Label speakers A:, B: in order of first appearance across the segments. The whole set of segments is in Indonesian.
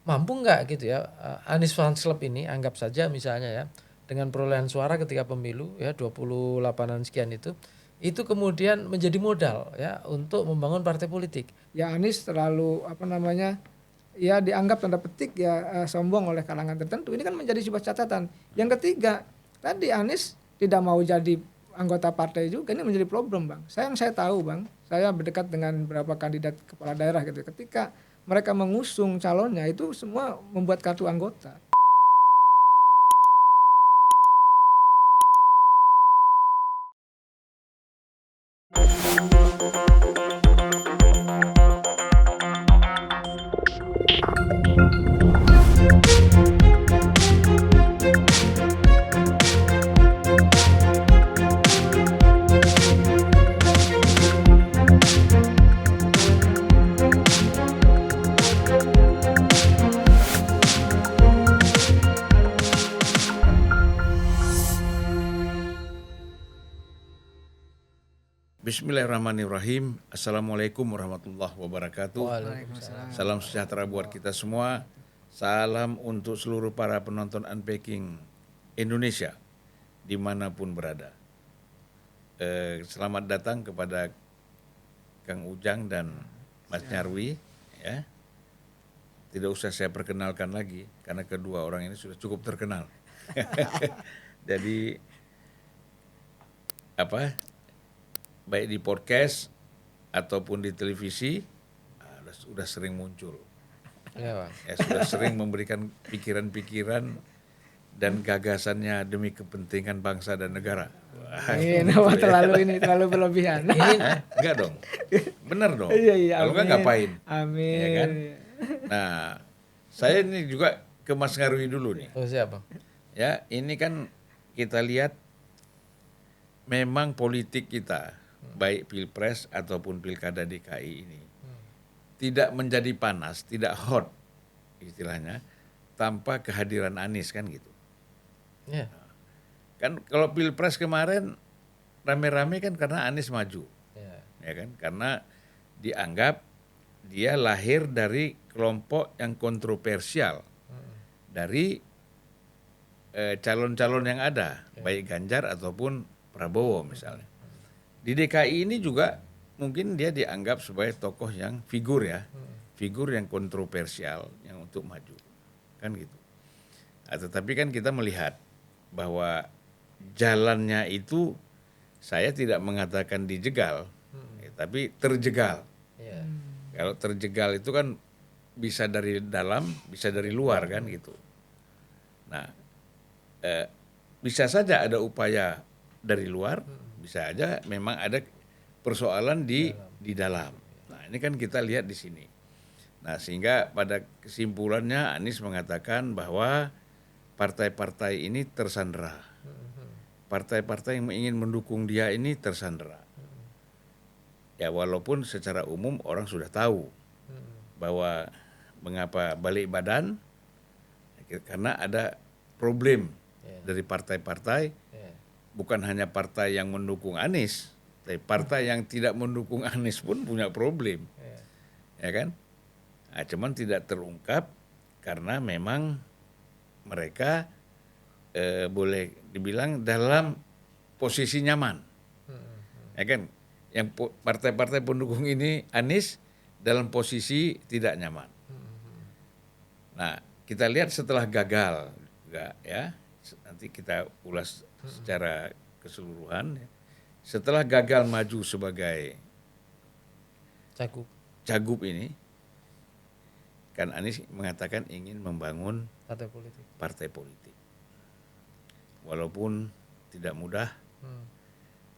A: mampu nggak gitu ya Anies Fanslep ini anggap saja misalnya ya dengan perolehan suara ketika pemilu ya 28-an sekian itu kemudian menjadi modal ya untuk membangun partai politik.
B: Ya Anies terlalu ya dianggap tanda petik ya sombong oleh kalangan tertentu. Ini kan menjadi sebuah catatan. Yang ketiga, tadi Anies tidak mau jadi anggota partai juga, ini menjadi problem, Bang. Saya tahu, Bang. Saya berdekat dengan beberapa kandidat kepala daerah gitu. Ketika mereka mengusung calonnya itu semua membuat kartu anggota.
C: Bismillahirrahmanirrahim. Assalamualaikum warahmatullahi wabarakatuh.
A: Waalaikumsalam.
C: Salam sejahtera buat kita semua. Salam untuk seluruh para penonton Unpacking Indonesia dimanapun berada. Selamat datang kepada Kang Ujang dan Mas Nyarwi. Ya. Tidak usah saya perkenalkan lagi karena kedua orang ini sudah cukup terkenal. Jadi baik di podcast ataupun di televisi sudah sering muncul.
A: Ya, Bang.
C: Ya, sudah sering memberikan pikiran-pikiran dan gagasannya demi kepentingan bangsa dan negara.
B: Terlalu berlebihan.
C: Enggak dong. Benar dong.
B: Iya,
C: Kalau enggak ngapain?
B: Amin.
C: Ya kan? Nah, saya ini juga ke Mas Ngarwi dulu nih.
A: Oh, siapa?
C: Ya, ini kan kita lihat memang politik kita baik Pilpres ataupun Pilkada DKI ini tidak menjadi panas, tidak hot istilahnya tanpa kehadiran Anies kan gitu.
A: Ya.
C: Kan kalau Pilpres kemarin rame-rame kan karena Anies maju. Ya kan? Karena dianggap dia lahir dari kelompok yang kontroversial. Dari calon-calon yang ada, baik Ganjar ataupun Prabowo misalnya. Di DKI ini juga mungkin dia dianggap sebagai tokoh yang figur yang kontroversial yang untuk maju, kan gitu. Tetapi kan kita melihat bahwa jalannya itu saya tidak mengatakan dijegal, tapi terjegal. Kalau terjegal itu kan bisa dari dalam, bisa dari luar kan gitu. Nah, bisa saja ada upaya dari luar, bisa aja memang ada persoalan di dalam. Nah, ini kan kita lihat di sini. Nah, sehingga pada kesimpulannya Anies mengatakan bahwa partai-partai ini tersandera. Partai-partai yang ingin mendukung dia ini tersandera. Ya, walaupun secara umum orang sudah tahu bahwa mengapa balik badan, karena ada problem dari partai-partai, bukan hanya partai yang mendukung Anies, tapi partai yang tidak mendukung Anies pun punya problem, ya kan? Nah, cuman tidak terungkap karena memang mereka boleh dibilang dalam posisi nyaman, ya kan? Yang partai-partai pendukung ini Anies dalam posisi tidak nyaman. Nah, kita lihat setelah gagal, ya, nanti kita ulas secara keseluruhan. Setelah gagal maju sebagai cagup ini, kan Anies mengatakan ingin membangun partai politik. Walaupun tidak mudah,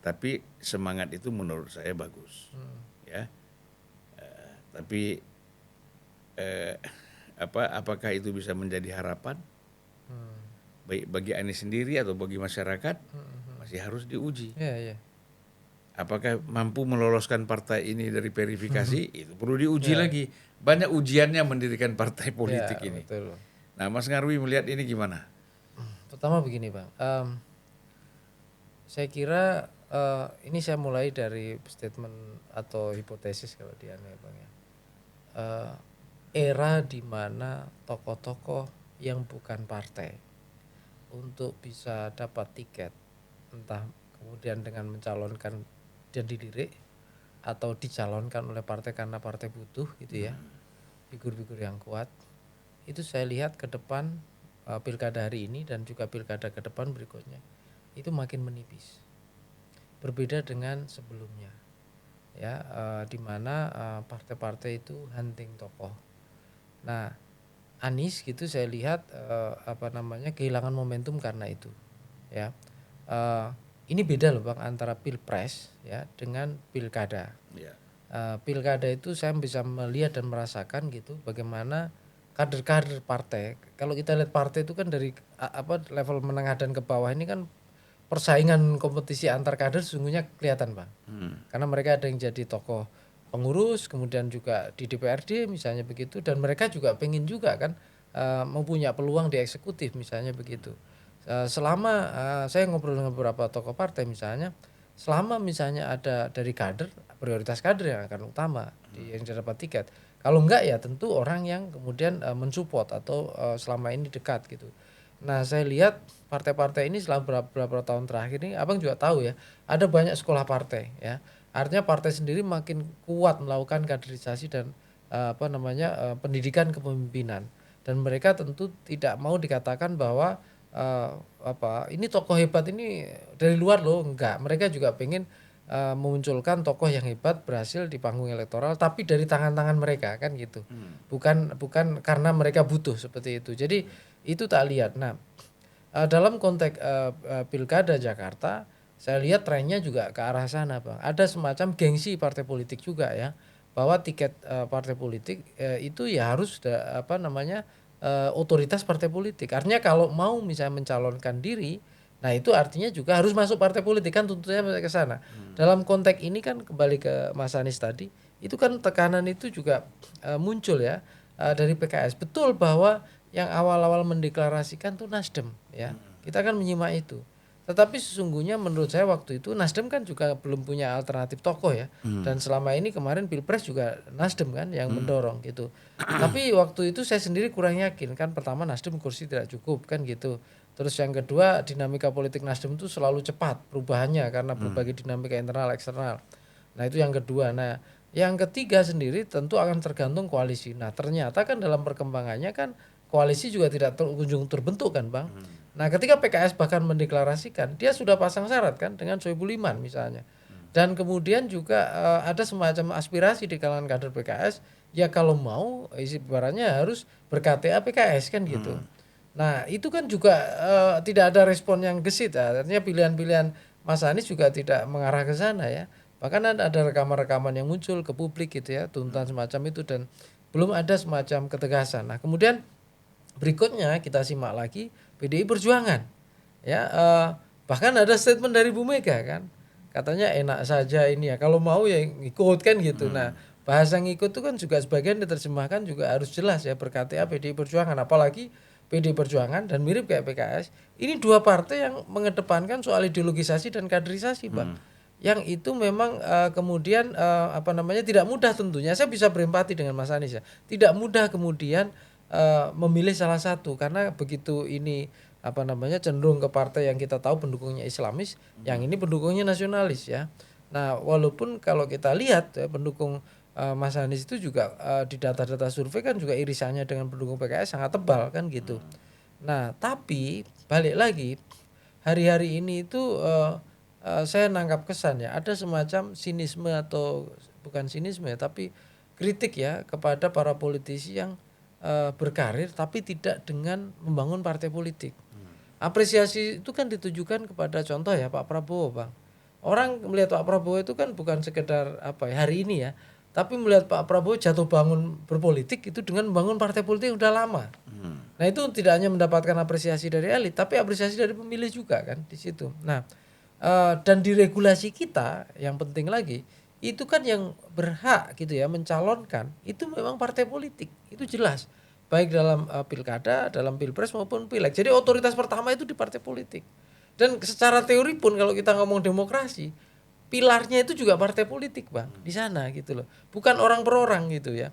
C: tapi semangat itu menurut saya bagus, ya. Tapi apakah itu bisa menjadi harapan baik bagi Anies sendiri atau bagi masyarakat, masih harus diuji. Apakah mampu meloloskan partai ini dari verifikasi, itu perlu diuji lagi. Banyak ujiannya mendirikan partai politik ini.
A: Betul.
C: Nah, Mas Ngarwi melihat ini gimana?
A: Pertama begini, Bang. Saya kira ini saya mulai dari statement atau hipotesis kalau di Bang ya. era di mana tokoh-tokoh yang bukan partai untuk bisa dapat tiket, entah kemudian dengan mencalonkan dan dilirik atau dicalonkan oleh partai karena partai butuh gitu ya, figur-figur yang kuat, itu saya lihat ke depan pilkada hari ini dan juga pilkada ke depan berikutnya itu makin menipis, berbeda dengan sebelumnya ya, di mana partai-partai itu hunting tokoh. Nah, Anies gitu saya lihat kehilangan momentum karena itu ya. Ini beda loh Bang antara pilpres ya dengan pilkada.
C: Ya.
A: Pilkada itu saya bisa melihat dan merasakan gitu bagaimana kader-kader partai. Kalau kita lihat partai itu kan dari level menengah dan ke bawah ini kan persaingan kompetisi antar kader sesungguhnya kelihatan Bang. Karena mereka ada yang jadi tokoh pengurus, kemudian juga di DPRD misalnya begitu, dan mereka juga pengen juga kan mempunyai peluang di eksekutif misalnya begitu. Selama saya ngobrol dengan beberapa tokoh partai misalnya, selama misalnya ada dari kader, prioritas kader yang akan utama yang dapat tiket. Kalau enggak ya tentu orang yang kemudian mensupport atau selama ini dekat gitu. Nah saya lihat partai-partai ini selama beberapa tahun terakhir ini, abang juga tahu ya, ada banyak sekolah partai ya. Artinya partai sendiri makin kuat melakukan kaderisasi dan pendidikan kepemimpinan. Dan mereka tentu tidak mau dikatakan bahwa ini tokoh hebat ini dari luar loh, enggak. Mereka juga pengen memunculkan tokoh yang hebat berhasil di panggung elektoral tapi dari tangan-tangan mereka kan gitu. Bukan karena mereka butuh seperti itu. Jadi itu tak lihat. Nah, dalam konteks pilkada Jakarta saya lihat trennya juga ke arah sana Bang. Ada semacam gengsi partai politik juga ya, bahwa tiket partai politik itu ya harus otoritas partai politik. Artinya kalau mau misalnya mencalonkan diri, nah itu artinya juga harus masuk partai politik kan, tuntutannya ke sana. Dalam konteks ini kan kembali ke Mas Anies tadi, itu kan tekanan itu juga muncul ya dari PKS. Betul bahwa yang awal-awal mendeklarasikan tuh Nasdem ya. Kita kan menyimak itu. Tetapi sesungguhnya menurut saya waktu itu Nasdem kan juga belum punya alternatif tokoh ya. Dan selama ini kemarin Pilpres juga Nasdem kan yang mendorong gitu. Tapi waktu itu saya sendiri kurang yakin kan, pertama Nasdem kursi tidak cukup kan gitu. Terus yang kedua dinamika politik Nasdem itu selalu cepat perubahannya karena berbagai dinamika internal eksternal. Nah itu yang kedua. Nah yang ketiga sendiri tentu akan tergantung koalisi. Nah ternyata kan dalam perkembangannya kan koalisi juga tidak kunjung terbentuk kan Bang. Nah ketika PKS bahkan mendeklarasikan, dia sudah pasang syarat kan dengan Soebul Iman misalnya. Dan kemudian juga ada semacam aspirasi di kalangan kader PKS, ya kalau mau isi ibaratnya harus ber-KTA PKS kan gitu. Nah itu kan juga tidak ada respon yang gesit, artinya pilihan-pilihan Mas Anies juga tidak mengarah ke sana ya. Bahkan ada rekaman-rekaman yang muncul ke publik gitu ya, tuntutan semacam itu, dan belum ada semacam ketegasan. Nah kemudian berikutnya kita simak lagi PDI Perjuangan ya, bahkan ada statement dari Bu Mega kan, katanya enak saja ini ya kalau mau ya ikut kan gitu. Nah bahasa ngikut itu kan juga sebagian diterjemahkan juga harus jelas ya, ber-KTA PDI Perjuangan, apalagi PDI Perjuangan dan mirip kayak PKS ini dua partai yang mengedepankan soal ideologisasi dan kaderisasi Bang. Yang itu memang kemudian tidak mudah tentunya. Saya bisa berempati dengan Mas Anies ya, tidak mudah kemudian memilih salah satu karena begitu ini cenderung ke partai yang kita tahu pendukungnya Islamis, yang ini pendukungnya nasionalis ya. Nah walaupun kalau kita lihat ya, pendukung Mas Anies itu juga di data-data survei kan juga irisannya dengan pendukung PKS sangat tebal kan gitu. Nah tapi balik lagi hari-hari ini itu saya nangkap kesan ya ada semacam sinisme, atau bukan sinisme ya, tapi kritik ya kepada para politisi yang berkarir tapi tidak dengan membangun partai politik. Apresiasi itu kan ditujukan kepada contoh ya Pak Prabowo Bang. Orang melihat Pak Prabowo itu kan bukan sekedar hari ini ya, tapi melihat Pak Prabowo jatuh bangun berpolitik itu dengan membangun partai politik yang udah lama. Nah itu tidak hanya mendapatkan apresiasi dari elit, tapi apresiasi dari pemilih juga kan di situ. Nah dan di regulasi kita yang penting lagi itu kan yang berhak gitu ya mencalonkan itu memang partai politik, itu jelas baik dalam pilkada, dalam pilpres maupun pileg. Jadi otoritas pertama itu di partai politik. Dan secara teori pun kalau kita ngomong demokrasi, pilarnya itu juga partai politik Bang di sana gitu loh, bukan orang per orang gitu ya.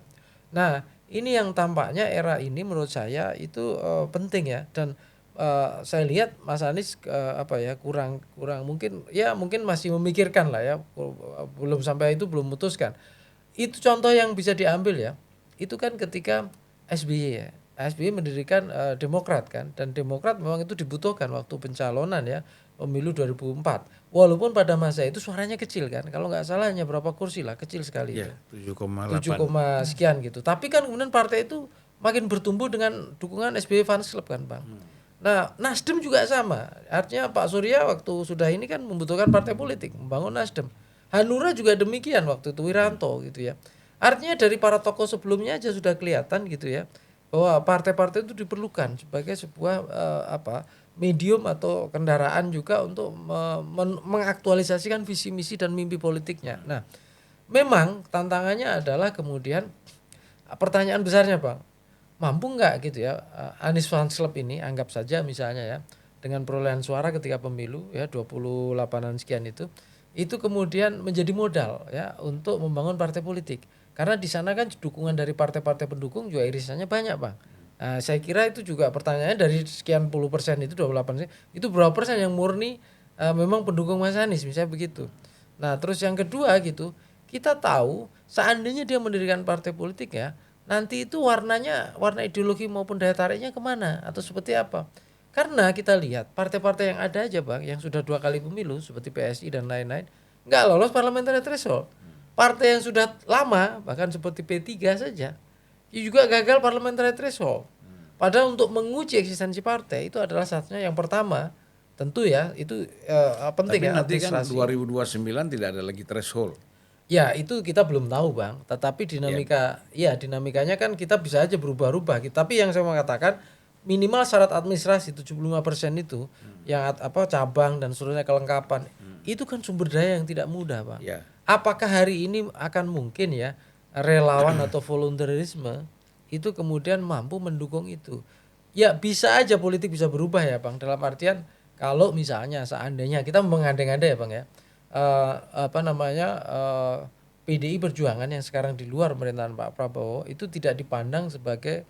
A: Nah Ini yang tampaknya era ini menurut saya itu penting ya, dan saya lihat Mas Anies apa ya, kurang kurang mungkin ya, mungkin masih memikirkan lah ya, belum sampai itu, belum memutuskan. Itu contoh yang bisa diambil ya. Itu kan ketika SBY ya. SBY mendirikan Demokrat kan, dan Demokrat memang itu dibutuhkan waktu pencalonan ya, pemilu 2004. Walaupun pada masa itu suaranya kecil kan. Kalau nggak salah hanya berapa kursi lah, kecil sekali itu.
C: Ya,
A: 7,
C: 7,8.
A: sekian gitu. Tapi kan kemudian partai itu makin bertumbuh dengan dukungan SBY Fans Club kan, Bang. Nah, Nasdem juga sama. Artinya Pak Surya waktu sudah ini kan membutuhkan partai politik, membangun Nasdem. Hanura juga demikian waktu itu, Wiranto gitu ya. Artinya dari para tokoh sebelumnya aja sudah kelihatan gitu ya, bahwa partai-partai itu diperlukan sebagai sebuah medium atau kendaraan juga untuk mengaktualisasikan visi misi dan mimpi politiknya. Nah, memang tantangannya adalah kemudian pertanyaan besarnya, Bang, mampu nggak gitu ya Anies Fans Club ini, anggap saja misalnya ya, dengan perolehan suara ketika pemilu ya 28-an sekian itu kemudian menjadi modal ya untuk membangun partai politik. Karena di sana kan dukungan dari partai-partai pendukung juga irisannya banyak, Bang. Nah, saya kira itu juga pertanyaannya, dari sekian puluh persen itu 28%, itu berapa persen yang murni memang pendukung Mas Anies, misalnya begitu. Nah, terus yang kedua gitu, kita tahu seandainya dia mendirikan partai politik ya, nanti itu warnanya, warna ideologi maupun daya tariknya kemana atau seperti apa? Karena kita lihat partai-partai yang ada aja, Bang, yang sudah 2 kali pemilu seperti PSI dan lain-lain, nggak lolos parliamentary threshold. Partai yang sudah lama bahkan seperti P3 saja juga gagal parliamentary threshold. Padahal untuk menguji eksistensi partai itu adalah satunya, yang pertama tentu ya itu penting
C: Tapi
A: ya,
C: nanti kan
A: administrasi.
C: 2029 tidak ada lagi threshold.
A: Ya itu kita belum tahu, Bang. Tetapi dinamikanya kan kita bisa aja berubah-ubah. Tapi yang saya mau katakan, minimal syarat administrasi 75% itu yang cabang dan seluruhnya kelengkapan, itu kan sumber daya yang tidak mudah, Bang.
C: Ya.
A: Apakah hari ini akan mungkin ya relawan atau volunteerisme itu kemudian mampu mendukung itu? Ya bisa aja politik bisa berubah ya, Bang. Dalam artian kalau misalnya seandainya kita mengandai-andai ya, Bang ya, PDI Perjuangan yang sekarang di luar pemerintahan Pak Prabowo itu tidak dipandang sebagai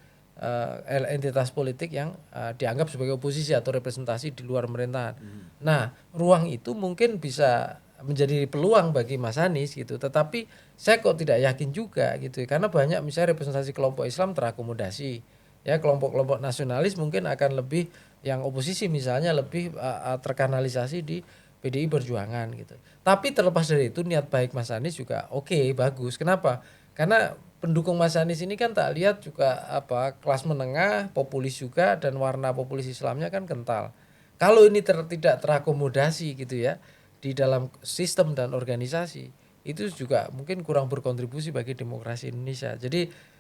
A: entitas politik yang dianggap sebagai oposisi atau representasi di luar pemerintahan. Nah, ruang itu mungkin bisa menjadi peluang bagi Mas Anies gitu. Tetapi saya kok tidak yakin juga gitu, karena banyak misalnya representasi kelompok Islam terakomodasi. Ya, kelompok-kelompok nasionalis mungkin akan lebih, yang oposisi misalnya lebih terkanalisasi di PDI Perjuangan gitu. Tapi terlepas dari itu, niat baik Mas Anies juga oke, bagus. Kenapa? Karena pendukung Mas Anies ini kan tak lihat juga kelas menengah, populis juga, dan warna populis Islamnya kan kental. Kalau ini tidak terakomodasi gitu ya di dalam sistem dan organisasi, itu juga mungkin kurang berkontribusi bagi demokrasi Indonesia. Jadi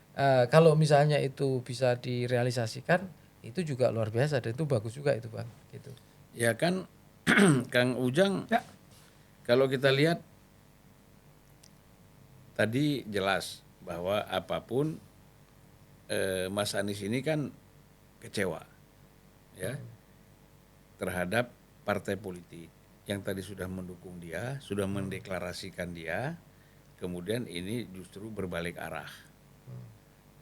A: kalau misalnya itu bisa direalisasikan, itu juga luar biasa dan itu bagus juga itu, Bang, gitu.
C: Ya kan Kang Ujang,
B: Ya.
C: kalau kita lihat tadi jelas bahwa apapun Mas Anies ini kan kecewa ya terhadap partai politik yang tadi sudah mendukung dia, sudah mendeklarasikan dia, kemudian ini justru berbalik arah.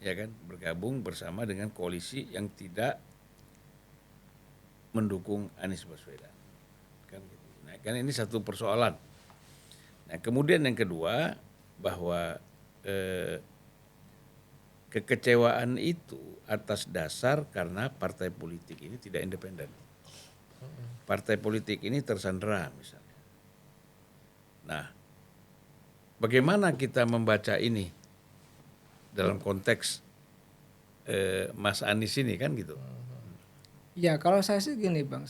C: Ya kan, bergabung bersama dengan koalisi yang tidak mendukung Anies Baswedan. Kan gitu. Nah, kan ini satu persoalan. Nah, kemudian yang kedua, bahwa kekecewaan itu atas dasar karena partai politik ini tidak independen. Partai politik ini tersandera misalnya. Nah, bagaimana kita membaca ini dalam konteks Mas Anies ini kan gitu?
B: Ya kalau saya sih gini, Bang,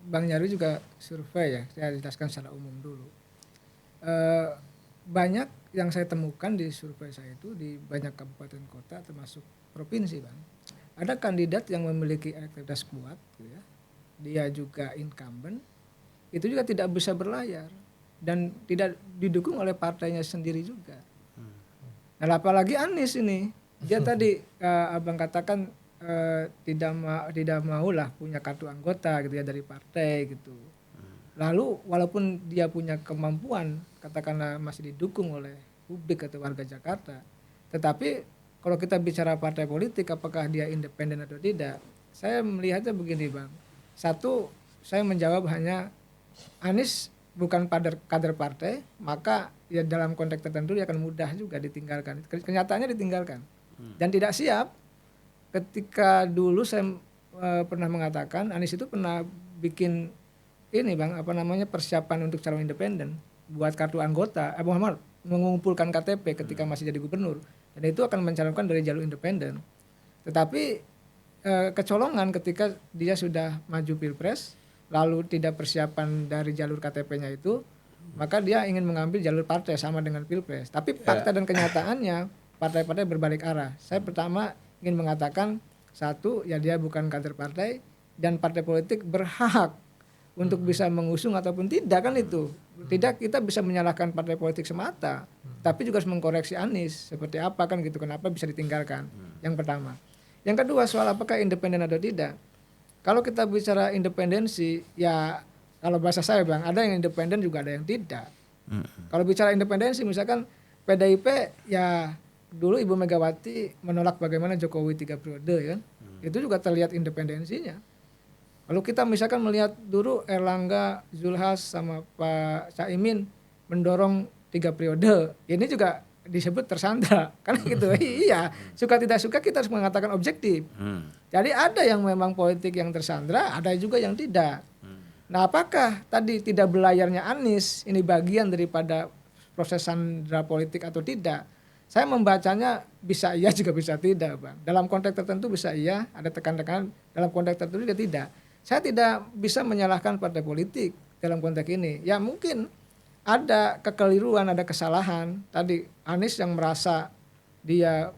B: Bang Nyarwi juga survei ya, saya jelaskan secara umum dulu. Banyak yang saya temukan di survei saya itu di banyak kabupaten kota termasuk provinsi, Bang. Ada kandidat yang memiliki elektabilitas kuat, gitu ya. Dia juga incumbent, itu juga tidak bisa berlayar dan tidak didukung oleh partainya sendiri juga. Nah, apalagi Anies ini, dia tadi abang katakan tidak mau lah punya kartu anggota gitu ya dari partai gitu. Lalu walaupun dia punya kemampuan, katakanlah masih didukung oleh publik atau warga Jakarta, tetapi kalau kita bicara partai politik apakah dia independen atau tidak, saya melihatnya begini Bang. Satu, saya menjawab hanya Anies bukan kader partai, maka ya dalam konteks tertentu dia akan mudah juga ditinggalkan. Kenyataannya ditinggalkan dan tidak siap. Ketika dulu saya pernah mengatakan Anies itu pernah bikin ini Bang, apa namanya, persiapan untuk calon independen, buat kartu anggota, Muhammad mengumpulkan KTP ketika masih jadi gubernur, dan itu akan mencalonkan dari jalur independen. Tetapi kecolongan ketika dia sudah maju pilpres, lalu tidak persiapan dari jalur KTP-nya itu, maka dia ingin mengambil jalur partai sama dengan pilpres. Tapi fakta dan kenyataannya partai-partai berbalik arah. Saya pertama ingin mengatakan, satu, ya dia bukan kader partai, dan partai politik berhak untuk bisa mengusung ataupun tidak, kan itu. Tidak kita bisa menyalahkan partai politik semata, tapi juga harus mengkoreksi Anies seperti apa kan gitu, kenapa bisa ditinggalkan. Yang pertama. Yang kedua, soal apakah independen atau tidak. Kalau kita bicara independensi, ya kalau bahasa saya Bang, ada yang independen juga ada yang tidak. Kalau bicara independensi, misalkan PDIP, ya dulu Ibu Megawati menolak bagaimana Jokowi 3 periode ya. Itu juga terlihat independensinya. Lalu kita misalkan melihat dulu Erlangga, Zulhas sama Pak Caimin mendorong 3 periode. Ini juga disebut tersandra. Kan gitu. Iya, suka tidak suka kita harus mengatakan objektif. Jadi ada yang memang politik yang tersandra, ada juga yang tidak. Nah, apakah tadi tidak berlayarnya Anies ini bagian daripada proses sandra politik atau tidak? Saya membacanya bisa iya juga bisa tidak, Bang. Dalam konteks tertentu bisa iya, ada tekan-tekan, dalam konteks tertentu juga tidak. Saya tidak bisa menyalahkan partai politik dalam konteks ini. Ya mungkin ada kekeliruan, ada kesalahan. Tadi Anies yang merasa dia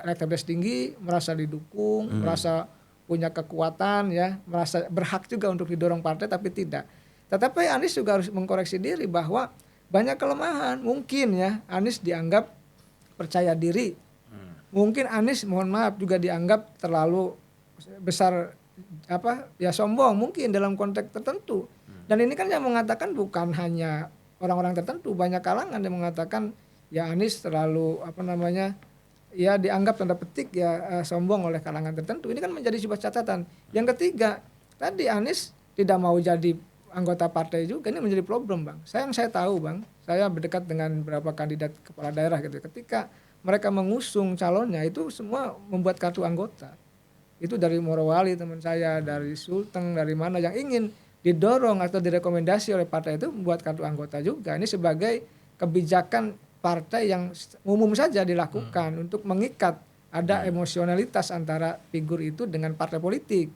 B: elektabilitas tinggi, merasa didukung, merasa punya kekuatan, ya, merasa berhak juga untuk didorong partai, tapi tidak. Tetapi Anies juga harus mengkoreksi diri bahwa banyak kelemahan. Mungkin ya Anies dianggap percaya diri. Mungkin Anies, mohon maaf, juga dianggap terlalu besar, sombong mungkin dalam konteks tertentu. Dan ini kan yang mengatakan bukan hanya orang-orang tertentu, banyak kalangan yang mengatakan ya Anies terlalu dianggap tanda petik sombong oleh kalangan tertentu. Ini kan menjadi sebuah catatan. Yang ketiga, tadi Anies tidak mau jadi anggota partai juga, ini menjadi problem Bang. Saya tahu Bang, saya berdekat dengan beberapa kandidat kepala daerah gitu. Ketika mereka mengusung calonnya itu semua membuat kartu anggota. Itu dari Morowali teman saya, dari Sulteng, dari mana yang ingin didorong atau direkomendasi oleh partai itu membuat kartu anggota juga. Ini sebagai kebijakan partai yang umum saja dilakukan untuk mengikat ada emosionalitas antara figur itu dengan partai politik.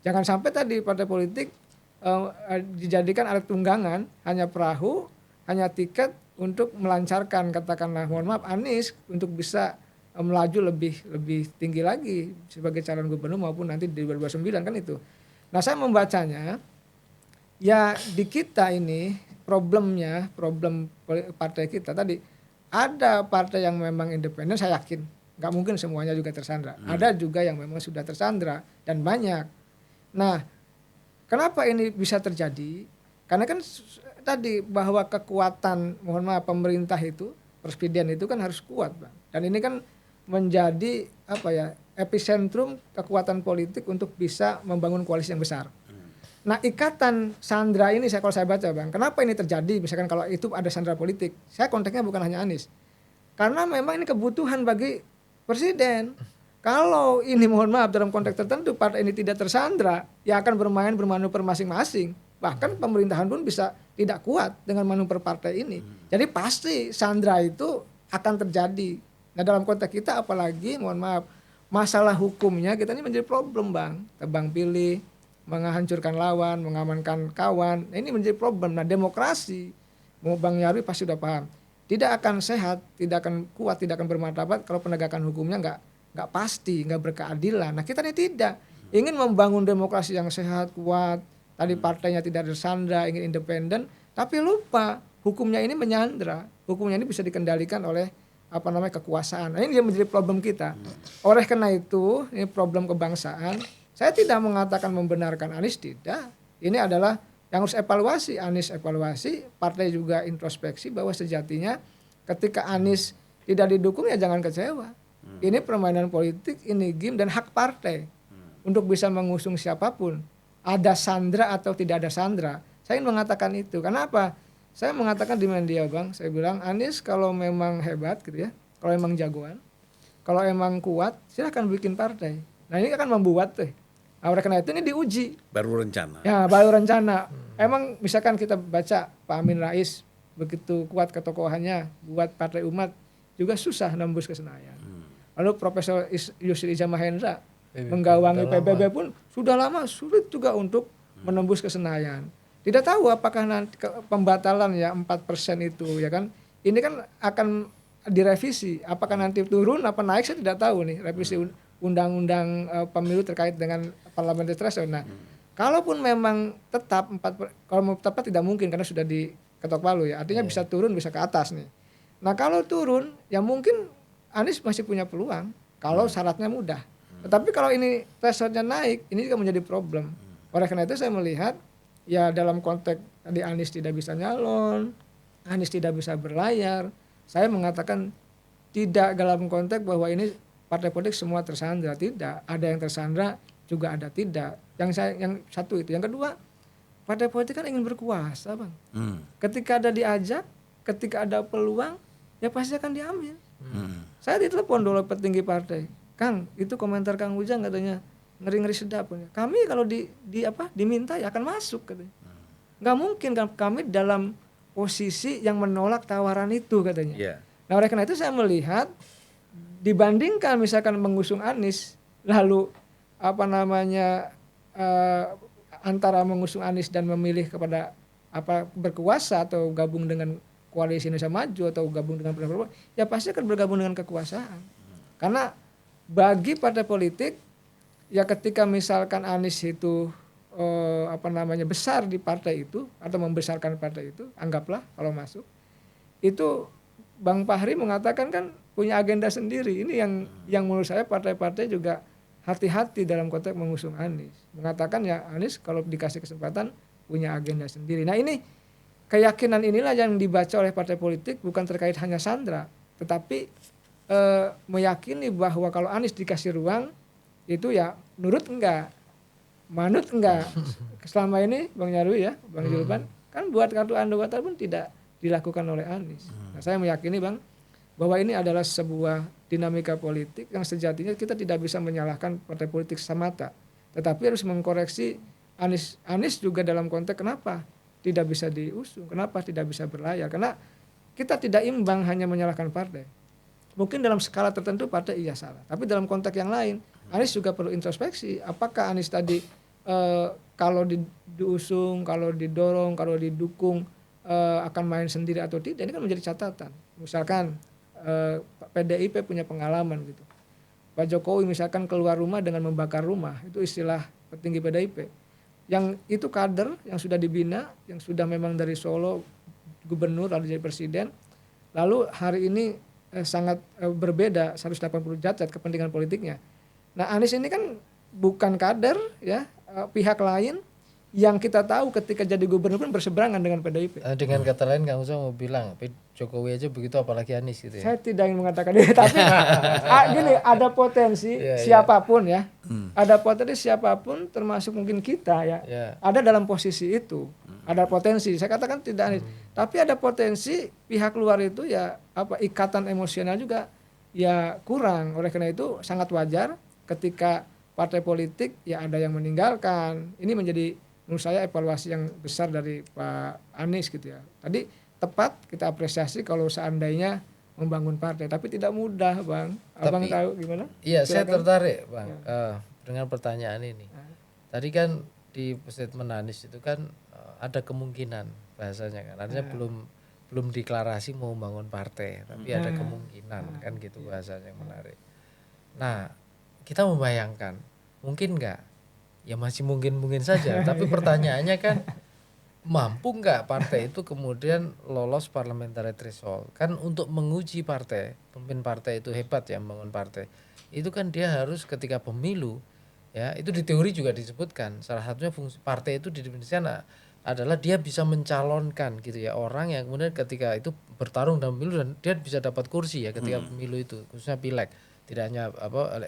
B: Jangan sampai tadi partai politik dijadikan alat tunggangan, hanya perahu, hanya tiket untuk melancarkan, katakanlah mohon maaf, Anies untuk bisa melaju lebih tinggi lagi sebagai calon gubernur maupun nanti di 2029 kan itu. Nah, saya membacanya ya di kita ini problem partai kita tadi, ada partai yang memang independen, saya yakin nggak mungkin semuanya juga tersandra. Ada juga yang memang sudah tersandra dan banyak. Nah, kenapa ini bisa terjadi? Karena kan tadi bahwa kekuatan, mohon maaf, pemerintah itu, presiden itu kan harus kuat Bang. Dan ini kan menjadi epicentrum kekuatan politik untuk bisa membangun koalisi yang besar. Nah, ikatan sandra ini kalau saya baca Bang, kenapa ini terjadi? Misalkan kalau itu ada sandra politik, saya konteksnya bukan hanya Anies. Karena memang ini kebutuhan bagi presiden. Kalau ini mohon maaf dalam konteks tertentu partai ini tidak tersandra, ya akan bermanuver masing-masing. Bahkan pemerintahan pun bisa tidak kuat dengan manuver partai ini. Jadi pasti sandra itu akan terjadi. Nah, dalam konteks kita apalagi mohon maaf masalah hukumnya kita ini menjadi problem Bang. Tebang pilih, menghancurkan lawan, mengamankan kawan. Nah, ini menjadi problem. Nah, demokrasi, mau Bang Nyarwi pasti sudah paham, tidak akan sehat, tidak akan kuat, tidak akan bermartabat kalau penegakan hukumnya nggak pasti, nggak berkeadilan. Nah, kita ini tidak ingin membangun demokrasi yang sehat, kuat. Tadi partainya tidak tersandra, ingin independen, tapi lupa hukumnya ini menyandra. Hukumnya ini bisa dikendalikan oleh kekuasaan. Nah, ini yang menjadi problem kita. Oleh karena itu, ini problem kebangsaan. Saya tidak mengatakan membenarkan Anies, tidak. Ini adalah yang harus evaluasi. Anies evaluasi, partai juga introspeksi bahwa sejatinya ketika Anies tidak didukung ya jangan kecewa. Ini permainan politik, ini game dan hak partai untuk bisa mengusung siapapun. Ada sandra atau tidak ada sandra. Saya ingin mengatakan itu. Kenapa? Saya mengatakan di media Bang, saya bilang Anies kalau memang hebat gitu ya, kalau memang jagoan, kalau emang kuat, silahkan bikin partai. Nah ini akan membuat Nah, oleh karena itu ini diuji.
C: Baru rencana.
B: Ya baru rencana. Emang misalkan kita baca Pak Amin Rais begitu kuat ketokohannya buat Partai Umat juga susah nembus ke Senayan. Lalu Profesor Yusril Iza Mahendra menggawangi PBB pun sudah lama sulit juga untuk menembus ke Senayan. Tidak tahu apakah nanti pembatalan ya 4% itu ya kan. Ini kan akan direvisi. Apakah nanti turun apa naik saya tidak tahu nih revisi undang-undang pemilu terkait dengan parliamentary threshold. Nah, kalaupun memang tetap kalau mau tepat tidak mungkin karena sudah diketok palu ya. Artinya bisa turun bisa ke atas nih. Nah, kalau turun ya mungkin Anies masih punya peluang kalau syaratnya mudah. Tetapi kalau ini thresholdnya naik, ini juga menjadi problem. Oleh karena itu saya melihat ya dalam konteks tadi Anies tidak bisa nyalon, Anies tidak bisa berlayar. Saya mengatakan tidak dalam konteks bahwa ini partai politik semua tersandra, tidak. Ada yang tersandra juga ada tidak. Yang satu itu. Yang kedua, partai politik kan ingin berkuasa, Bang. Ketika ada diajak, ketika ada peluang, ya pasti akan diambil. Saya ditelepon oleh petinggi partai. Kang, itu komentar Kang Ujang katanya ngeri-ngeri sedap. Kami kalau diminta ya akan masuk katanya. Nggak mungkin kan kami dalam posisi yang menolak tawaran itu katanya.
C: Yeah.
B: Nah oleh karena itu saya melihat dibandingkan misalkan mengusung Anies lalu antara mengusung Anies dan memilih kepada berkuasa atau gabung dengan koalisi Indonesia Maju atau gabung dengan Prabowo, ya pasti akan bergabung dengan kekuasaan. Karena bagi partai politik ya ketika misalkan Anies itu besar di partai itu atau membesarkan partai itu, anggaplah kalau masuk itu Bang Fahri mengatakan kan punya agenda sendiri. Ini yang menurut saya partai-partai juga hati-hati dalam konteks mengusung Anies. Mengatakan ya Anies kalau dikasih kesempatan punya agenda sendiri. Nah ini keyakinan inilah yang dibaca oleh partai politik bukan terkait hanya sandra, tetapi meyakini bahwa kalau Anies dikasih ruang itu ya nurut enggak, manut enggak. Selama ini Bang Nyarwi ya, Bang Julpan kan buat kartu anggota pun tidak dilakukan oleh Anies. Nah, saya meyakini Bang bahwa ini adalah sebuah dinamika politik yang sejatinya kita tidak bisa menyalahkan partai politik semata, tetapi harus mengkoreksi Anies juga dalam konteks kenapa tidak bisa diusung, kenapa tidak bisa berlayar, karena kita tidak imbang hanya menyalahkan partai. Mungkin dalam skala tertentu partai iya salah, tapi dalam konteks yang lain Anies juga perlu introspeksi. Apakah Anies tadi kalau diusung, kalau didorong, kalau didukung akan main sendiri atau tidak, ini kan menjadi catatan. Misalkan PDIP punya pengalaman gitu. Pak Jokowi misalkan keluar rumah dengan membakar rumah, itu istilah petinggi PDIP. Yang itu kader yang sudah dibina, yang sudah memang dari Solo gubernur lalu jadi presiden. Lalu hari ini sangat berbeda 180 derajat kepentingan politiknya. Nah Anies ini kan bukan kader ya, pihak lain yang kita tahu ketika jadi gubernur pun berseberangan dengan PDIP.
A: Dengan kata lain Kang Ujang mau bilang Jokowi aja begitu apalagi Anies gitu ya.
B: Saya tidak ingin mengatakan itu, tapi gini ada potensi siapapun ya. Ada potensi siapapun termasuk mungkin kita ya. Ada dalam posisi itu. Ada potensi. Saya katakan tidak Anies. Tapi ada potensi pihak luar itu ya ikatan emosional juga ya kurang. Oleh karena itu sangat wajar ketika partai politik ya ada yang meninggalkan. Ini menjadi menurut saya evaluasi yang besar dari Pak Anies gitu ya. Tadi tepat kita apresiasi kalau seandainya membangun partai, tapi tidak mudah Bang. Abang tahu gimana?
A: Iya, saya tertarik Bang dengan pertanyaan ini. Tadi kan di statement Anies itu kan ada kemungkinan bahasanya kan. Artinya belum deklarasi mau membangun partai, tapi ada kemungkinan kan gitu bahasanya yang menarik. Nah, kita membayangkan mungkin nggak? Ya masih mungkin saja. Tapi pertanyaannya kan mampu nggak partai itu kemudian lolos parliamentary threshold? Kan untuk menguji partai, pemimpin partai itu hebat ya membangun partai. Itu kan dia harus ketika pemilu ya itu di teori juga disebutkan. Salah satunya fungsi partai itu di Indonesia adalah dia bisa mencalonkan gitu ya orang yang kemudian ketika itu bertarung dalam pemilu dan dia bisa dapat kursi ya ketika pemilu itu khususnya pileg. tidak hanya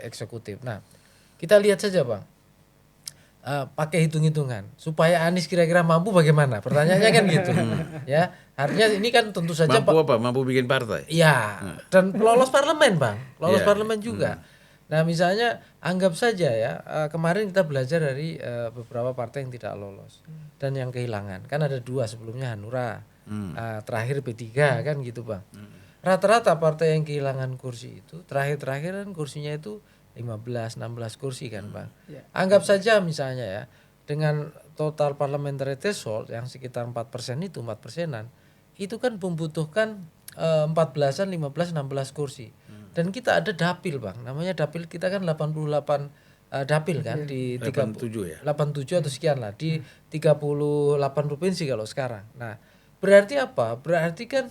A: eksekutif. Nah, kita lihat saja Bang, pakai hitung-hitungan supaya Anies kira-kira mampu bagaimana? Pertanyaannya kan gitu, ya. Artinya ini kan tentu saja
C: Mampu apa? Mampu bikin partai?
A: iya, dan lolos parlemen Bang, lolos
C: Iya,
A: parlemen juga. Nah misalnya anggap saja ya kemarin kita belajar dari beberapa partai yang tidak lolos dan yang kehilangan kan ada 2 sebelumnya Hanura, terakhir P3 kan gitu Bang. Rata-rata partai yang kehilangan kursi itu terakhir-terakhir kan kursinya itu 15-16 kursi kan Bang.
B: Iya.
A: Anggap saja misalnya ya dengan total parliamentary threshold yang sekitar 4% itu 4%-an itu kan membutuhkan 14-an, 15, 16 kursi. Dan kita ada dapil Bang, namanya dapil kita kan 88 dapil kan di
C: 87 ya?
A: 87 atau sekian lah di 38 provinsi kalau sekarang. Nah, berarti apa? Berarti kan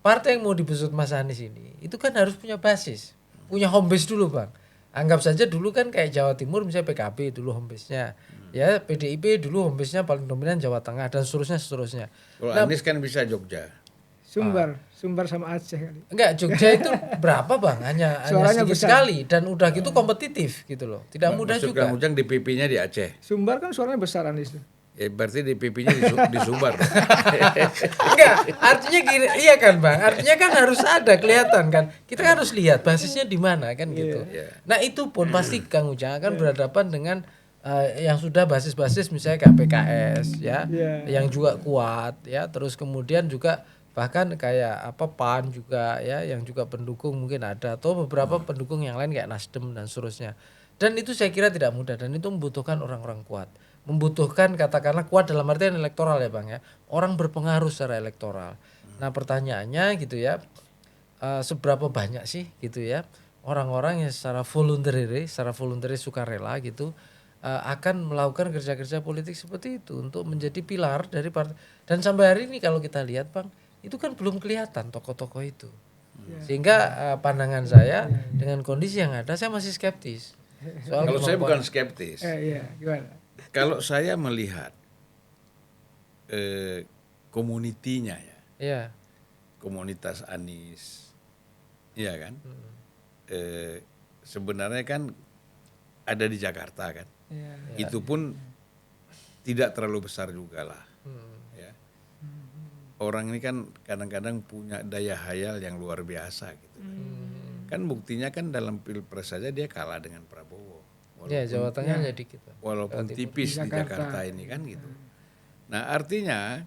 A: partai yang mau dibesut Mas Anies ini itu kan harus punya basis, punya home base dulu Bang. Anggap saja dulu kan kayak Jawa Timur misalnya PKB dulu home base-nya. Ya, PDIP dulu home base-nya paling dominan Jawa Tengah dan seterusnya.
C: Kalau
A: Nah,
C: Anies kan bisa Jogja.
B: Sumbar sama Aceh kali.
A: enggak, Jogja itu berapa Bang? Hanya
B: Suaranya
A: sedikit
B: besar.
A: sekali dan udah gitu kompetitif gitu loh. Tidak mudah
C: Maksud
A: juga.
C: Kang Ujang DPP-nya di Aceh.
B: Sumbar kan suaranya besar Anies tuh.
C: Berarti DPP-nya di Sumbar.
A: Enggak, artinya gini, iya kan Bang? Artinya kan harus ada kelihatan kan. Kita harus lihat basisnya di mana kan gitu. Nah, itu pun pasti Kang Ujang akan berhadapan dengan yang sudah basis-basis misalnya kayak PKS ya, yang juga kuat ya, terus kemudian juga bahkan kayak apa PAN juga ya, yang juga pendukung mungkin ada atau beberapa pendukung yang lain kayak Nasdem dan seterusnya. Dan itu saya kira tidak mudah dan itu membutuhkan orang-orang kuat. Membutuhkan katakanlah kuat dalam artian elektoral ya Bang ya. Orang berpengaruh secara elektoral. Nah, pertanyaannya gitu ya, seberapa banyak sih gitu ya orang-orang yang secara voluntary sukarela gitu akan melakukan kerja-kerja politik seperti itu untuk menjadi pilar dari partai. Dan sampai hari ini kalau kita lihat Bang, itu kan belum kelihatan tokoh-tokoh itu. Sehingga pandangan saya dengan kondisi yang ada saya masih skeptis. Soal
C: Kalau saya
A: kemampuan-
C: bukan skeptis.
B: Iya, gimana?
C: Kalau saya melihat komunitinya ya,
A: Iya.
C: komunitas Anies, iya kan? Sebenarnya kan ada di Jakarta kan.
B: Iya.
C: Itu pun tidak terlalu besar juga lah. Ya. Orang ini kan kadang-kadang punya daya hayal yang luar biasa gitu. Kan buktinya kan dalam pilpres saja dia kalah dengan Prabowo.
A: Ya, Jawa Tengahnya dikit. Bang.
C: Walaupun tipis di Jakarta ini kan gitu. Nah artinya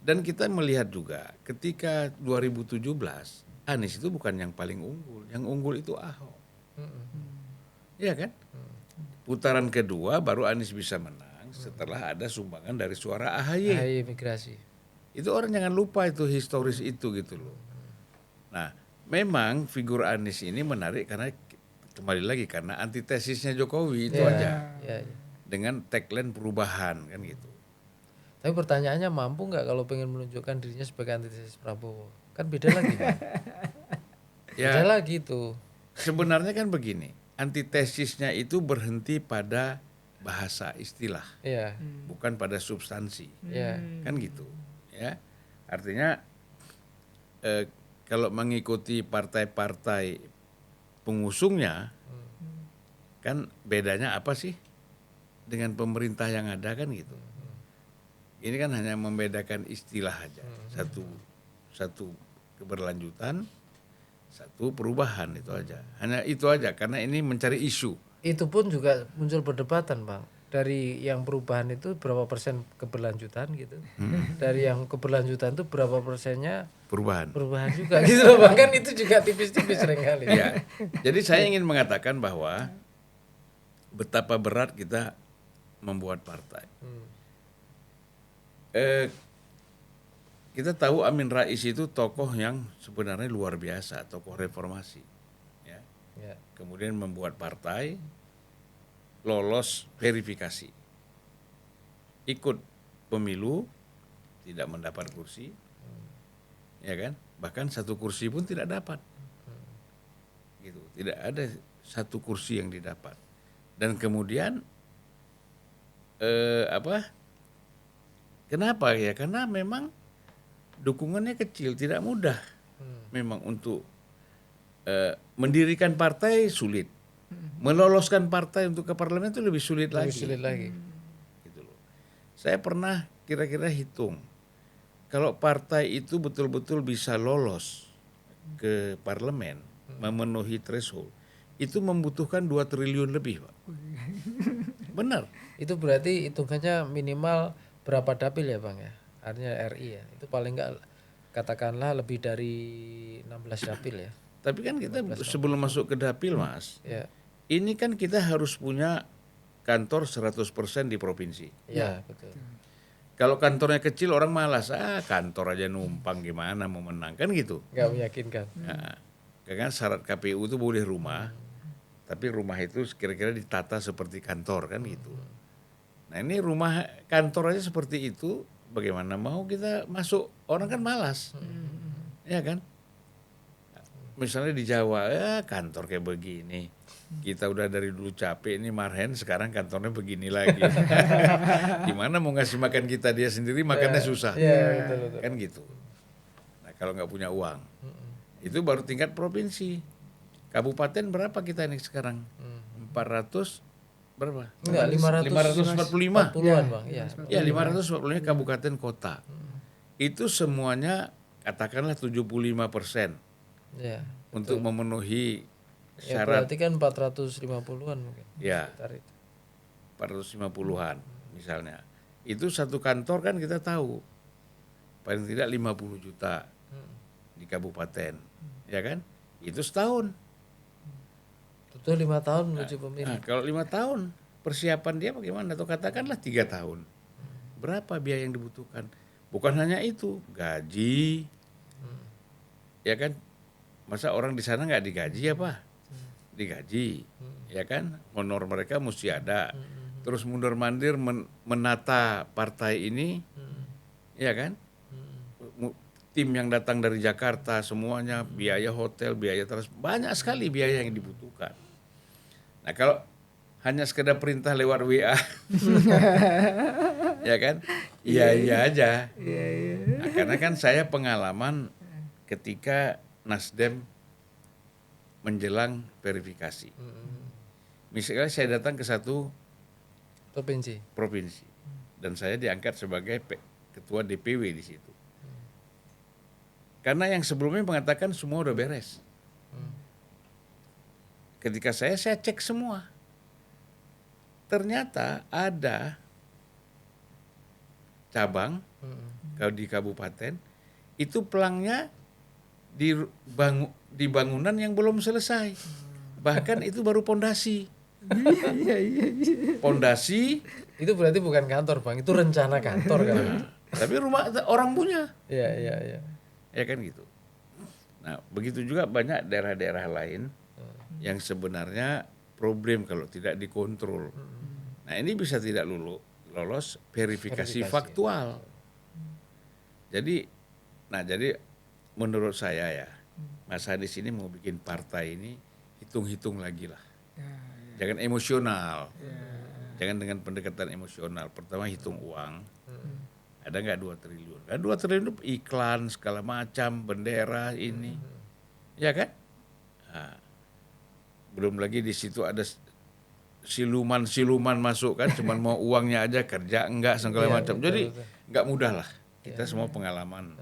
C: dan kita melihat juga ketika 2017 Anies itu bukan yang paling unggul, yang unggul itu Ahok. Iya kan? Putaran kedua baru Anies bisa menang setelah ada sumbangan dari suara AHY.
A: AHY migrasi.
C: Itu orang jangan lupa itu historis itu gitu loh. Nah memang figur Anies ini menarik karena kembali lagi karena antitesisnya Jokowi itu aja.
A: Ya.
C: Dengan tagline perubahan kan gitu.
A: Tapi pertanyaannya mampu nggak kalau pengen menunjukkan dirinya sebagai antitesis Prabowo? Kan beda lagi. Bang. Beda lagi itu.
C: Sebenarnya kan begini, antitesisnya itu berhenti pada bahasa istilah,
A: Iya.
C: bukan pada substansi,
A: Iya.
C: kan gitu, ya. Artinya kalau mengikuti partai-partai pengusungnya, kan bedanya apa sih dengan pemerintah yang ada kan gitu. Ini kan hanya membedakan istilah aja, satu keberlanjutan, satu perubahan itu aja. Hanya itu aja karena ini mencari isu.
A: Itu pun juga muncul perdebatan Bang. Dari yang perubahan itu berapa persen keberlanjutan gitu. Dari yang keberlanjutan itu berapa persennya
C: Perubahan.
A: juga gitu loh Bang. Kan itu juga tipis-tipis seringkali.
C: Ya. Jadi saya ingin mengatakan bahwa betapa berat kita membuat partai. Kita tahu Amin Rais itu tokoh yang sebenarnya luar biasa, tokoh reformasi. Ya.
A: Ya.
C: Kemudian membuat partai, lolos verifikasi, ikut pemilu, tidak mendapat kursi, ya kan? Bahkan satu kursi pun tidak dapat, gitu. Tidak ada satu kursi yang didapat. Dan kemudian kenapa ya? Karena memang dukungannya kecil, tidak mudah, memang untuk mendirikan partai sulit, meloloskan partai untuk ke parlemen itu lebih sulit
A: Lebih
C: lagi.
A: sulit lagi.
C: Gitu loh. Saya pernah kira-kira hitung, kalau partai itu betul-betul bisa lolos ke parlemen, memenuhi threshold, itu membutuhkan 2 triliun lebih, Pak. Benar.
A: Itu berarti hitungannya minimal berapa dapil ya Bang ya? Artinya RI ya. Itu paling enggak katakanlah lebih dari 16 dapil ya.
C: Tapi kan kita sebelum masuk ke dapil, Mas,
A: Ya.
C: ini kan kita harus punya kantor 100% di provinsi.
A: Ya, betul.
C: Kalau kantornya kecil orang malas, kantor aja numpang gimana mau menang, kan gitu.
A: Enggak meyakinkan.
C: Nah, kan syarat KPU itu boleh rumah, tapi rumah itu kira-kira ditata seperti kantor kan gitu. Nah ini rumah kantor aja seperti itu, bagaimana mau kita masuk, orang kan malas, ya kan? Misalnya di Jawa, kantor kayak begini, kita udah dari dulu capek, ini marhen, sekarang kantornya begini lagi. Gimana mau ngasih makan kita, dia sendiri makannya susah,
A: Iya, betul betul.
C: kan gitu. Nah kalau nggak punya uang, itu baru tingkat provinsi. Kabupaten berapa kita nih sekarang? 400 berapa?
A: Enggak,
C: 545.
A: 40-an Bang. Iya.
C: Ya 545 kabupaten kota. Itu semuanya katakanlah 75%
A: Ya.
C: untuk memenuhi
A: Ya
C: syarat
A: berarti kan 450-an mungkin.
C: ya
A: Sekitar itu.
C: 450-an misalnya. Itu satu kantor kan kita tahu paling tidak 50 juta di kabupaten, ya kan? Itu setahun.
A: Itu 5 tahun menuju pemilu.
C: Nah, kalau 5 tahun persiapan dia bagaimana? Atau katakanlah 3 tahun. Berapa biaya yang dibutuhkan? Bukan hanya itu, gaji, ya kan? Masa orang di sana nggak digaji apa? Digaji, ya kan? Honor mereka mesti ada. Terus mundur mandir menata partai ini, ya kan? Tim yang datang dari Jakarta semuanya, biaya hotel, biaya banyak sekali biaya yang dibutuhkan. Nah kalau hanya sekedar perintah lewat WA, ya kan? Iya aja. Nah, karena kan saya pengalaman ketika Nasdem menjelang verifikasi. Misalnya saya datang ke satu provinsi dan saya diangkat sebagai ketua DPW di situ. Karena yang sebelumnya mengatakan semua udah beres. Ketika saya cek semua. Ternyata ada cabang di kabupaten itu pelangnya di bangunan yang belum selesai. Bahkan itu baru pondasi. Pondasi
A: Itu berarti bukan kantor Bang, itu rencana kantor kan.
C: tapi rumah orang punya.
A: Iya.
C: Ya kan gitu. Nah, begitu juga banyak daerah-daerah lain yang sebenarnya problem kalau tidak dikontrol. Nah, ini bisa tidak lolos verifikasi faktual. Jadi menurut saya ya, Mas Hadis ini mau bikin partai ini hitung-hitung lagi lah. Jangan emosional. Jangan dengan pendekatan emosional. Pertama hitung uang. Ada nggak 2 triliun? Kan 2 triliun itu iklan segala macam, bendera ini, ya kan? Nah, belum lagi di situ ada siluman masuk kan, cuman mau uangnya aja, kerja enggak segala macam. Jadi nggak mudah lah. Kita semua pengalaman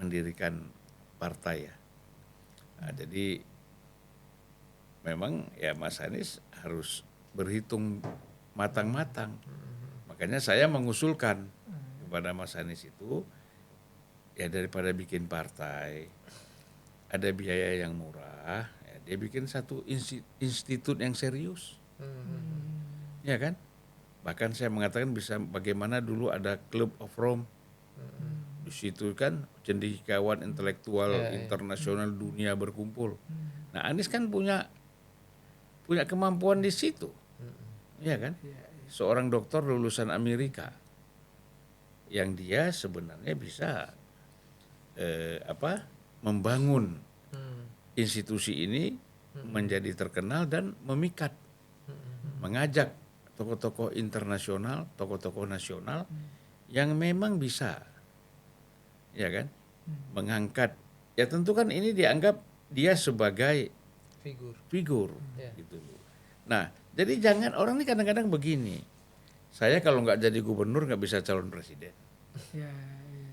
C: mendirikan partai ya. Nah, jadi memang ya Mas Anies harus berhitung matang-matang. Makanya saya mengusulkan kepada Mas Anies itu, ya daripada bikin partai, ada biaya yang murah, ya dia bikin satu institut yang serius. Ya kan? Bahkan saya mengatakan bisa bagaimana dulu ada Club of Rome. Di situ kan cendekiawan intelektual internasional dunia berkumpul. Nah Anies kan punya kemampuan di situ. Ya kan? Seorang dokter lulusan Amerika yang dia sebenarnya bisa membangun institusi ini menjadi terkenal dan memikat, mengajak tokoh-tokoh internasional, tokoh-tokoh nasional yang memang bisa, ya kan, mengangkat ya tentu kan ini dianggap dia sebagai figur
A: Ya.
C: gitu. Nah, jadi jangan orang ini kadang-kadang begini. Saya kalau nggak jadi gubernur nggak bisa calon presiden.
B: Ya,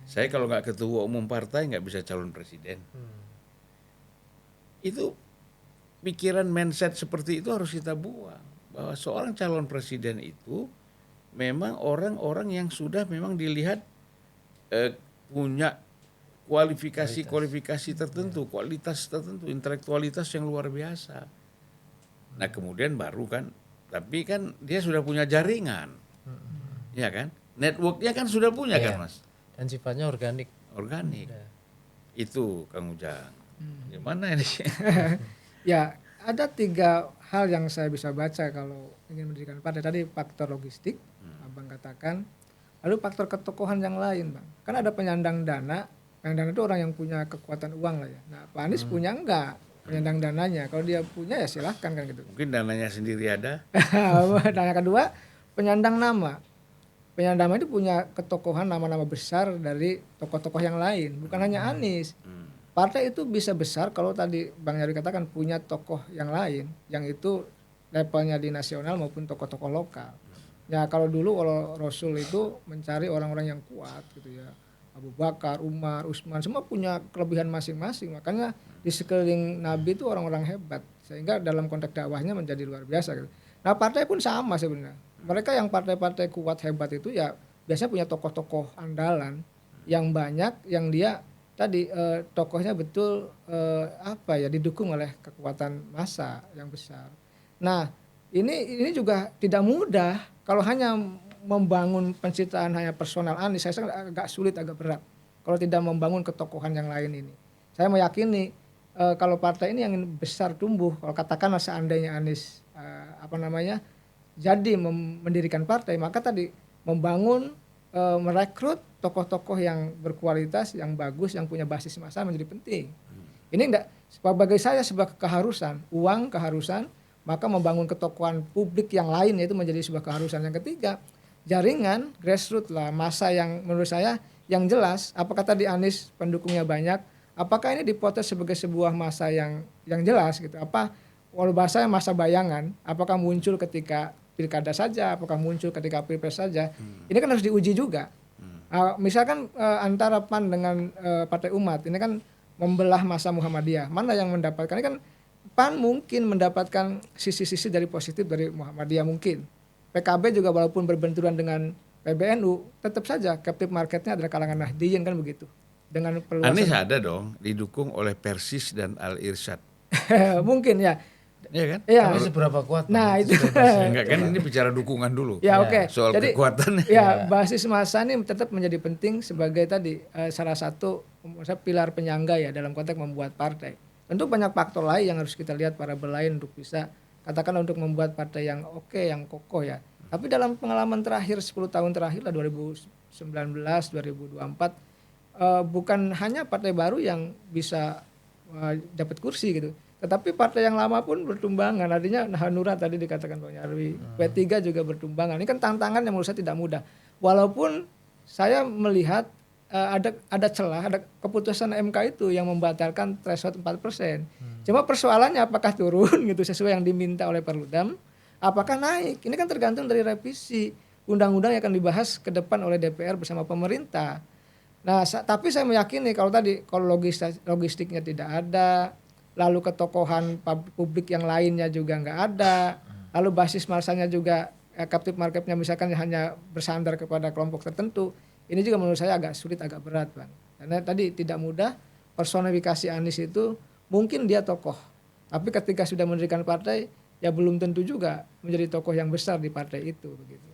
C: Saya kalau nggak ketua umum partai nggak bisa calon presiden. Itu pikiran mindset seperti itu harus kita buang. Bahwa seorang calon presiden itu memang orang-orang yang sudah memang dilihat punya kualifikasi tertentu, kualitas tertentu, intelektualitas yang luar biasa. Nah kemudian baru kan, tapi kan dia sudah punya jaringan, ya kan? Networknya kan sudah punya
A: Iya.
C: kan mas,
A: Dan sifatnya organik.
C: organik.
A: Ya.
C: Itu Kang Ujang. Gimana ini?
B: ya ada 3 hal yang saya bisa baca kalau ingin mendirikan partai. Tadi faktor logistik, Abang katakan. Lalu faktor ketokohan yang lain, Bang. Kan ada penyandang dana. Penyandang itu orang yang punya kekuatan uang lah ya. Nah, Pak Anies punya enggak penyandang dananya? Kalau dia punya ya silahkan kan gitu.
C: Mungkin dananya sendiri ada.
B: Dan yang kedua, penyandang nama. Penyandang nama itu punya ketokohan nama-nama besar dari tokoh-tokoh yang lain, bukan hanya Anies. Partai itu bisa besar kalau tadi Bang Nyarwi katakan punya tokoh yang lain, yang itu levelnya di nasional maupun tokoh-tokoh lokal. Ya kalau dulu kalau Rasul itu mencari orang-orang yang kuat gitu ya. Abu Bakar, Umar, Utsman semua punya kelebihan masing-masing. Makanya di sekeliling Nabi itu orang-orang hebat. Sehingga dalam konteks dakwahnya menjadi luar biasa gitu. Nah, partai pun sama sebenarnya. Mereka yang partai-partai kuat hebat itu ya biasanya punya tokoh-tokoh andalan yang banyak yang dia tadi tokohnya betul didukung oleh kekuatan massa yang besar. Nah, ini juga tidak mudah kalau hanya membangun pencitraan hanya personal Anies. Saya agak sulit, agak berat kalau tidak membangun ketokohan yang lain ini. Saya meyakini kalau partai ini yang besar tumbuh, kalau katakanlah seandainya Anies jadi mendirikan partai, maka tadi membangun merekrut tokoh-tokoh yang berkualitas, yang bagus, yang punya basis massa menjadi penting. Ini enggak, bagi saya sebuah keharusan, uang keharusan, maka membangun ketokohan publik yang lain itu menjadi sebuah keharusan. Yang ketiga, jaringan grassroots lah, massa yang menurut saya yang jelas. Apakah tadi Anies pendukungnya banyak? Apakah ini dipotret sebagai sebuah massa yang jelas gitu? Apa walau bahasanya masa bayangan? Apakah muncul ketika pilkada saja? Apakah muncul ketika pilpres saja? Ini kan harus diuji juga. Misalkan antara PAN dengan Partai Umat ini kan membelah massa Muhammadiyah. Mana yang mendapatkan? Ini kan PAN mungkin mendapatkan sisi-sisi dari positif dari Muhammadiyah mungkin. PKB juga walaupun berbenturan dengan PBNU, tetap saja captive marketnya adalah kalangan Nahdliyin kan begitu. Dengan
C: Anies ada dong didukung oleh Persis dan Al Irsyad.
B: mungkin ya.
C: Iya kan?
B: Ya.
A: Tapi seberapa kuat?
B: Nah, itu.
C: Enggak kan ini bicara dukungan dulu.
B: Ya oke.
C: Soal
B: Jadi,
C: kekuatan.
B: ya basis massa ini tetap menjadi penting sebagai tadi salah satu pilar penyangga ya dalam konteks membuat partai. Tentu banyak faktor lain yang harus kita lihat para lain untuk bisa katakanlah untuk membuat partai yang oke, yang kokoh ya. Tapi dalam pengalaman terakhir 10 tahun terakhir lah 2019, 2024 bukan hanya partai baru yang bisa dapat kursi gitu. Tetapi partai yang lama pun bertumbangan. Artinya Hanura tadi dikatakan Bang Nyarwi, P3 juga bertumbangan. Ini kan tantangan yang menurut saya tidak mudah. Walaupun saya melihat ada celah, ada keputusan MK itu yang membatalkan threshold 4%. Cuma persoalannya apakah turun gitu sesuai yang diminta oleh Perludem, apakah naik? Ini kan tergantung dari revisi undang-undang yang akan dibahas ke depan oleh DPR bersama pemerintah. Nah, tapi saya meyakini kalau logistiknya tidak ada, lalu ketokohan publik yang lainnya juga nggak ada, lalu basis massanya juga captive marketnya misalkan hanya bersandar kepada kelompok tertentu, ini juga menurut saya agak sulit, agak berat Bang. Karena tadi tidak mudah, personifikasi Anies itu mungkin dia tokoh, tapi ketika sudah mendirikan partai, ya belum tentu juga menjadi tokoh yang besar di partai itu begitu.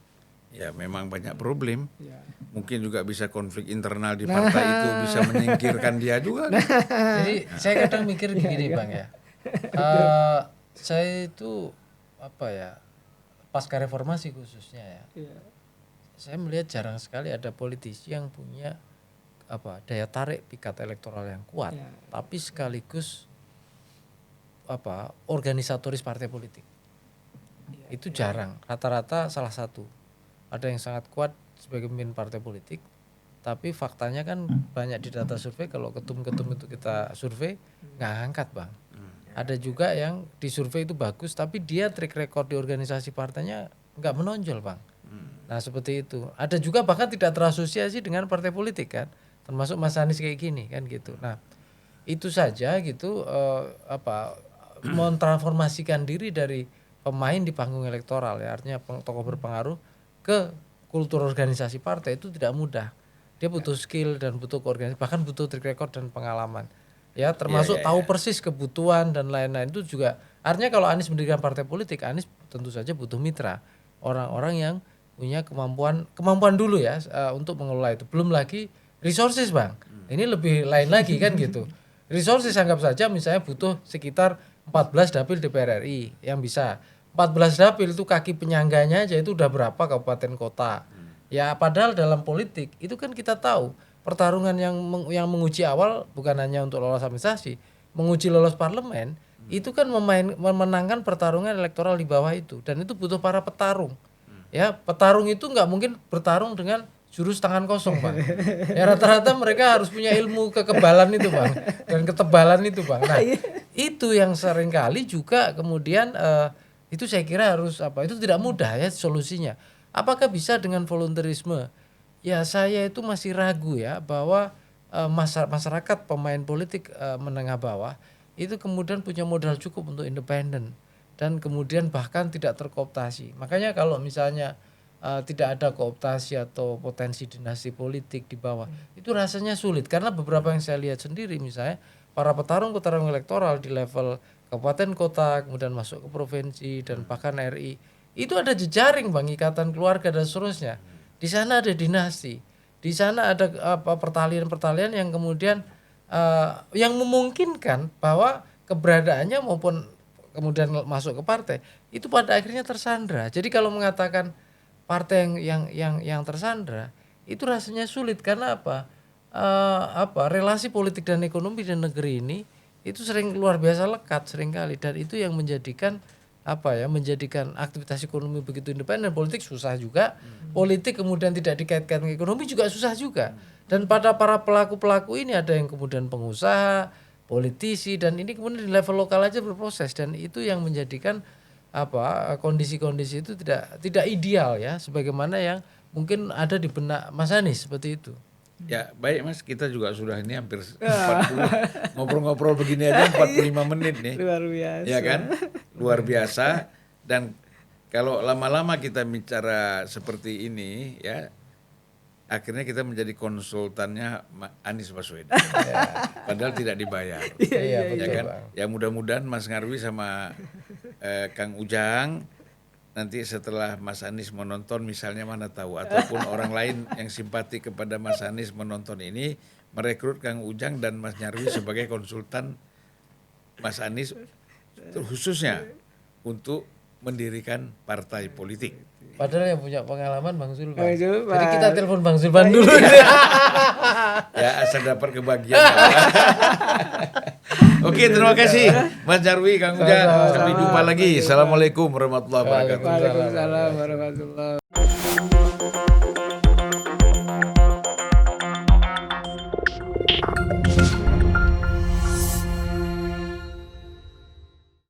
C: Ya memang banyak problem.
B: Ya.
C: Mungkin juga bisa konflik internal di partai itu bisa menyingkirkan dia juga.
A: Jadi saya kadang mikir begini Bang ya. Saya itu pasca reformasi khususnya ya. Saya melihat jarang sekali ada politisi yang punya daya tarik pikat elektoral yang kuat, tapi sekaligus organisatoris partai politik. Itu jarang. Rata-rata salah satu. Ada yang sangat kuat sebagai pemimpin partai politik, Tapi faktanya kan banyak di data survei kalau ketum-ketum itu kita survei nggak angkat Bang. Ada juga yang di survei itu bagus tapi dia track record di organisasi partainya nggak menonjol Bang. Nah seperti itu. Ada juga bahkan tidak terasosiasi dengan partai politik kan. Termasuk Mas Anies kayak gini kan gitu. Nah itu saja gitu mentransformasikan diri dari pemain di panggung elektoral ya artinya tokoh berpengaruh ke kultur organisasi partai itu tidak mudah. Dia butuh skill dan butuh koordinasi bahkan butuh track record dan pengalaman. Ya termasuk tahu persis kebutuhan dan lain-lain itu juga artinya kalau Anies mendirikan partai politik Anies tentu saja butuh mitra orang-orang yang punya kemampuan dulu ya untuk mengelola itu belum lagi resources Bang ini lebih lain lagi kan gitu resources anggap saja misalnya butuh sekitar 14 dapil DPR RI yang bisa 14 dapil itu kaki penyangganya aja itu udah berapa kabupaten kota ya padahal dalam politik itu kan kita tahu pertarungan yang menguji awal bukan hanya untuk lolos administrasi, menguji lolos parlemen, itu kan memenangkan pertarungan elektoral di bawah itu dan itu butuh para petarung. Ya, petarung itu nggak mungkin bertarung dengan jurus tangan kosong, Bang. Ya rata-rata mereka harus punya ilmu kekebalan itu, Bang, dan ketebalan itu, Bang. Nah, itu yang seringkali juga kemudian itu saya kira harus itu tidak mudah ya solusinya. Apakah bisa dengan volunteerisme? Ya saya itu masih ragu ya bahwa masyarakat pemain politik menengah bawah itu kemudian punya modal cukup untuk independen dan kemudian bahkan tidak terkooptasi. Makanya kalau misalnya tidak ada kooptasi atau potensi dinasti politik di bawah itu rasanya sulit karena beberapa yang saya lihat sendiri misalnya para petarung elektoral di level kabupaten kota kemudian masuk ke provinsi dan bahkan RI itu ada jejaring Bang ikatan keluarga dan seterusnya. Di sana ada dinasti, di sana ada pertalian-pertalian yang kemudian yang memungkinkan bahwa keberadaannya maupun kemudian masuk ke partai itu pada akhirnya tersandra. Jadi kalau mengatakan partai yang tersandra itu rasanya sulit karena relasi politik dan ekonomi di negeri ini itu sering luar biasa lekat seringkali dan itu yang menjadikan menjadikan aktivitas ekonomi begitu independen politik susah juga politik kemudian tidak dikaitkan ke ekonomi juga susah juga dan pada para pelaku ini ada yang kemudian pengusaha politisi dan ini kemudian di level lokal aja berproses dan itu yang menjadikan kondisi-kondisi itu tidak ideal ya sebagaimana yang mungkin ada di benak Mas Anies seperti itu.
C: Ya baik Mas, kita juga sudah ini hampir 40 ngobrol-ngobrol begini aja 45 menit nih.
B: Luar biasa.
C: Ya kan? Luar biasa dan kalau lama-lama kita bicara seperti ini ya akhirnya kita menjadi konsultannya Anies Baswedan. Padahal tidak dibayar.
A: Iya,
C: ya kan?
A: Bang.
C: Ya mudah-mudahan Mas Ngarwi sama Kang Ujang nanti setelah Mas Anies menonton misalnya mana tahu ataupun orang lain yang simpati kepada Mas Anies menonton ini merekrut Kang Ujang dan Mas Nyarwi sebagai konsultan Mas Anies khususnya untuk mendirikan partai politik.
A: Padahal yang punya pengalaman Bang Zulfan.
B: Bang Zulfan.
A: Jadi kita telepon Bang Zulfan dulu.
C: Ya asal dapat kebagian. Oke, terima kasih Mas Nyarwi, Kang Ujang. Sampai jumpa lagi. Assalamualaikum warahmatullahi wabarakatuh.
B: Waalaikumsalam warahmatullahi wabarakatuh.